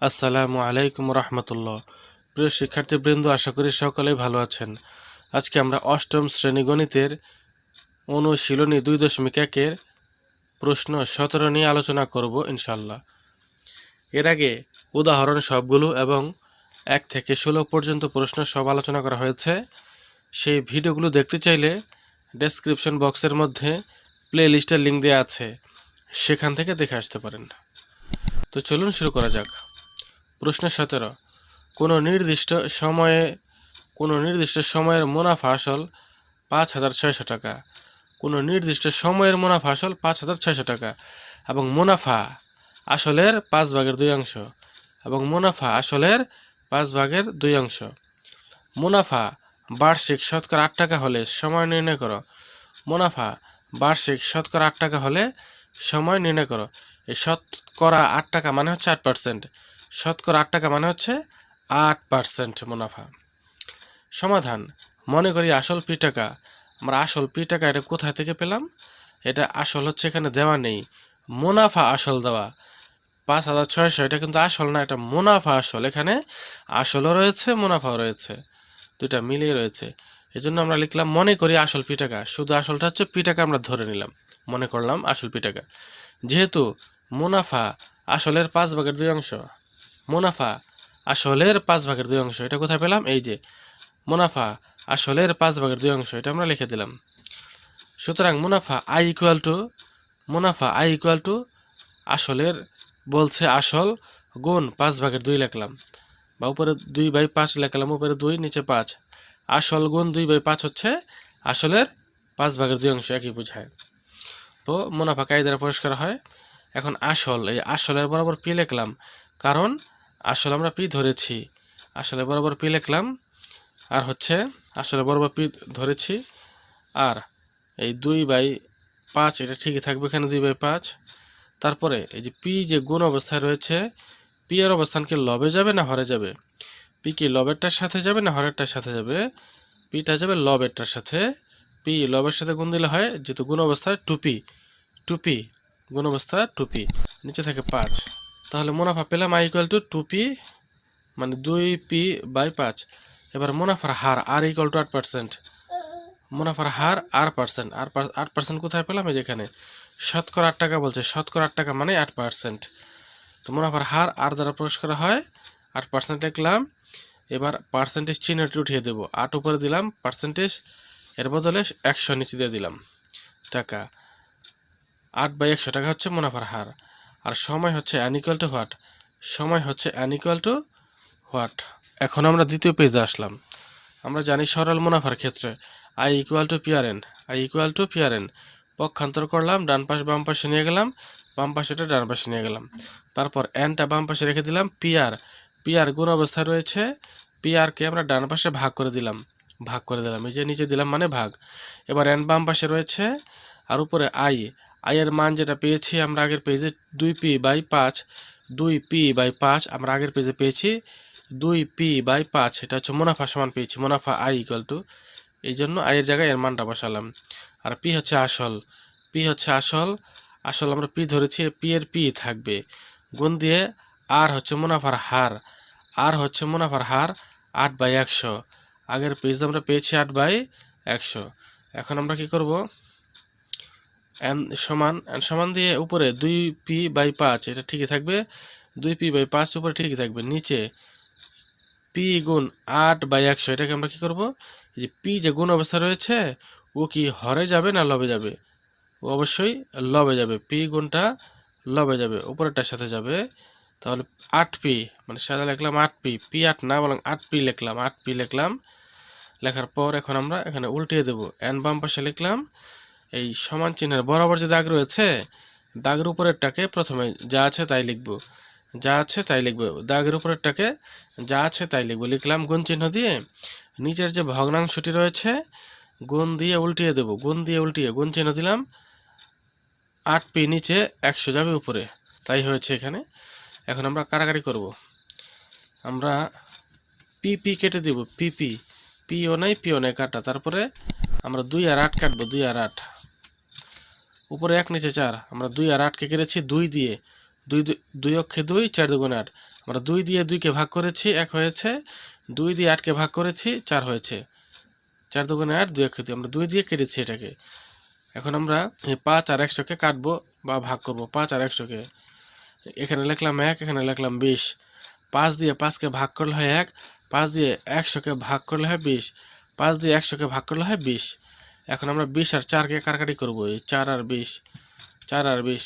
আসসালামু আলাইকুম রহমতুল্লাহ। প্রিয় শিক্ষার্থীবৃন্দ, আশা করি সকলেই ভালো আছেন। আজকে আমরা অষ্টম শ্রেণী গণিতের অনুশীলনী 2.1-এর প্রশ্ন 17 নিয়ে আলোচনা করব ইনশাল্লাহ। এর আগে উদাহরণ সবগুলো এবং 1 থেকে 16 পর্যন্ত প্রশ্ন সব আলোচনা করা হয়েছে। সেই ভিডিওগুলো দেখতে চাইলে ডেসক্রিপশন বক্সের মধ্যে প্লে লিস্টের লিঙ্ক দেওয়া আছে, সেখান থেকে দেখে আসতে পারেন। তো চলুন শুরু করা যাক। প্রশ্ন 17, কোনো নির্দিষ্ট সময়ের মুনাফা আসল 5,600 টাকা। কোনো নির্দিষ্ট সময়ের মুনাফা আসল 5,600 টাকা এবং মুনাফা আসলের 5/2 এবং মুনাফা আসলের 5/2। মুনাফা বার্ষিক শতকরা 8 টাকা হলে সময় নির্ণয় করো। মুনাফা বার্ষিক শতকরা 8 টাকা হলে সময় নির্ণয় করো। এই শতকরা 8 টাকা মানে হচ্ছে 8%। শতকরা 8 টাকা মানে হচ্ছে 8% মুনাফা। সমাধান: মনে করি আসল পি টাকা। আমরা আসল পি টাকা এটা কোথা থেকে পেলাম? এটা আসল হচ্ছে এখানে দেওয়া নেই, মুনাফা আসল দেওয়া। 5,600 এটা কিন্তু আসল না, এটা মুনাফা আসল। এখানে আসলও রয়েছে, মুনাফাও রয়েছে, দুইটা মিলিয়ে রয়েছে। এই জন্য আমরা লিখলাম মনে করি আসল পি টাকা। শুধু আসলটা হচ্ছে পি টাকা আমরা ধরে নিলাম, মনে করলাম আসল পি টাকা। যেহেতু মুনাফা আসলের 5/2, মুনাফা আসলের 5/2, এটা কোথায় পেলাম? এই যে মুনাফা আসলের 5/2, এটা আমরা লিখে দিলাম। সুতরাং মুনাফা আই ইকুয়াল টু আসলের বলছে আসল গুণ 5/2 লিখলাম, বা উপরে 2/5 লিখলাম, উপরে 2 নিচে 5। আসল গুণ 2/5 হচ্ছে আসলের 5/2, একই বোঝায়। তো মুনাফা কাই দ্বারা পরিষ্কার হয়। এখন আসল, এই আসলের বরাবর পি লিখলাম, কারণ আসল আমরা পি ধরেছি। আসলে বরাবর পি লিখলাম, আর হচ্ছে আসলে বরাবর পি ধরেছি। আর এই 2/5 এটা ঠিকই থাকবে, এখানে 2/5। তারপরে এই যে পি যে গুণ অবস্থায় রয়েছে, পি এর অবস্থান কি লবে যাবে না হরে যাবে? পি কি লবেরটার সাথে যাবে না হরেরটার সাথে যাবে? পিটা যাবে লবেরটার সাথে। পি লবের সাথে গুণ দিলে হয়, যেহেতু গুণ অবস্থায় টুপি গুণ অবস্থা টুপি, নিচে থাকে 5। তাহলে মুনাফা পেলাম আই ইকুয়াল টু 2p, মানে 2p/5। এবার মুনাফার হার আর ইকুয়াল টু 8%। মুনাফার হার 8%। কোথায় পেলাম? এই যেখানে শতকরা 8 টাকা বলছে, শতকরা 8 টাকা মানে 8%। তো মুনাফার হার আর দ্বারা প্রকাশ করা হয়, 8% লিখলাম। এবার পার্সেন্টেজ চিহ্নটি উঠিয়ে দেবো, 8 উপরে দিলাম, পার্সেন্টেজ এর বদলে 100 নিচে দিয়ে দিলাম টাকা। 8/100 টাকা হচ্ছে মুনাফার হার। আর সময় হচ্ছে n ইকুয়াল টু হোয়াট? সময় হচ্ছে n ইকুয়াল টু হোয়াট? এখন আমরা দ্বিতীয় পেজে আসলাম। আমরা জানি সরল মুনাফার ক্ষেত্রে আই ইকুয়াল টু পিআরএন। পক্ষান্তর করলাম, ডান পাশ বাম পাশে নিয়ে গেলাম, বাম পাশেটা ডান পাশে নিয়ে গেলাম। তারপর এনটা বাম পাশে রেখে দিলাম। পিআর গুণ অবস্থায় রয়েছে, পিআরকে আমরা ডান পাশে ভাগ করে দিলাম। এই যে নিচে দিলাম মানে ভাগ। এবার এন বাম পাশে রয়েছে, আর উপরে আই এর মান যেটা পেয়েছি আমরা আগের পেজে 2p/5 আমরা আগের পেজে পেয়েছি 2p/5। এটা হচ্ছে মুনাফা সমান পেয়েছি, মুনাফা আই ইকুয়াল টু, এই জন্য আয়ের জায়গায় এর মানটা বসালাম। আর পি হচ্ছে আসল আমরা পি ধরেছি, পি এর পি থাকবে, গুণ দিয়ে আর হচ্ছে মুনাফার হার 8/100। আগের পেজে আমরা পেয়েছি 8/100। এখন আমরা কি করব? এন সমান দিয়ে উপরে 2p/5 এটা ঠিকই থাকবে, 2p/5 উপরে ঠিকই থাকবে, নিচে পি গুণ 8/100। এটাকে আমরা কি করব? এই যে পি যে গুণ অবস্থা রয়েছে, ও কি হরে যাবে না লবে যাবে? ও অবশ্যই লবে যাবে, পি গুণটা লবে যাবে, উপরেরটার সাথে যাবে। তাহলে 8p, মানে সাদা লিখলাম 8p, p8 না বরং 8p লিখলাম। লেখার পর এখন আমরা এখানে উল্টিয়ে দেব, এন বাম পাশে লিখলাম। এই সমান চিহ্নের বরাবর যে দাগ রয়েছে, দাগের উপরেরটাকে প্রথমে যা আছে তাই লিখব, দাগের উপরেরটাকে যা আছে তাই লিখব। লিখলাম গুণ চিহ্ন দিয়ে, নিচের যে ভগ্নাংশটি রয়েছে গুণ দিয়ে উল্টিয়ে দেব, গুণ চিহ্ন দিলাম। 8p নিচে, 100 যাবে উপরে, তাই হয়েছে এখানে। এখন আমরা কাটাকাটি করব, আমরা পিপি কেটে দিব, পিও নাই কাটা। তারপরে আমরা 2 আর 8 কাটবো, 2 আর 8, উপরে 1 নিচে 4। আমরা 2 আর 8কে কেটেছি 2 দিয়ে, 2 অক্ষে 2, 4 2 8। আমরা 2 দিয়ে 2কে ভাগ করেছি 1 হয়েছে, 2 দিয়ে 8কে ভাগ করেছি 4 হয়েছে, 4 দুগুণে 8, 2 1 2, আমরা 2 দিয়ে কেটেছি এটাকে। এখন আমরা এই 5 আর 100কে কাটবো বা ভাগ করব। 5 আর 100কে এখানে লিখলাম 1, এখানে লিখলাম 20। 5 দিয়ে 5কে ভাগ করলে হয় 1, 5 দিয়ে 100কে ভাগ করলে হয় 20, 5 দিয়ে 100কে ভাগ করলে হয় 20। এখন আমরা 20 আর 4কে কাটাকাটি করবো, এই 4 আর 20, 4 আর 20,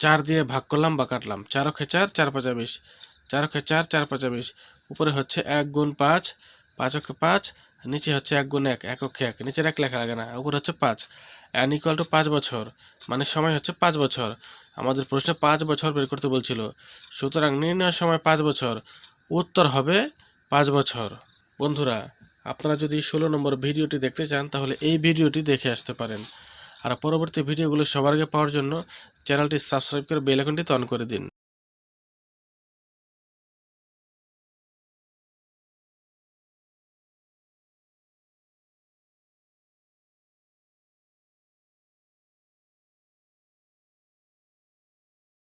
4 দিয়ে ভাগ করলাম বা কাটলাম, 4 অক্ষে 4, 4 5 20, 4 অক্ষে 4, 4 5 20, উপরে হচ্ছে 1 গুণ 5, 5 অক্ষে 5, নিচে হচ্ছে 1 গুণ 1, 1 অক্ষে 1, নিচের 1 লেখা লাগে না, উপরে হচ্ছে 5। n = 5 বছর, মানে সময় হচ্ছে 5 বছর। আমাদের প্রশ্নে 5 বছর বের করতে বলছিল, সুতরাং নির্ণয় সময় 5 বছর, উত্তর হবে 5 বছর। বন্ধুরা, আপনারা যদি 16 নম্বর ভিডিওটি দেখতে চান তাহলে এই ভিডিওটি দেখে আসতে পারেন। আর পরবর্তী ভিডিওগুলো সবার আগে পাওয়ার জন্য চ্যানেলটি সাবস্ক্রাইব করে বেল আইকনটি অন করে দিন।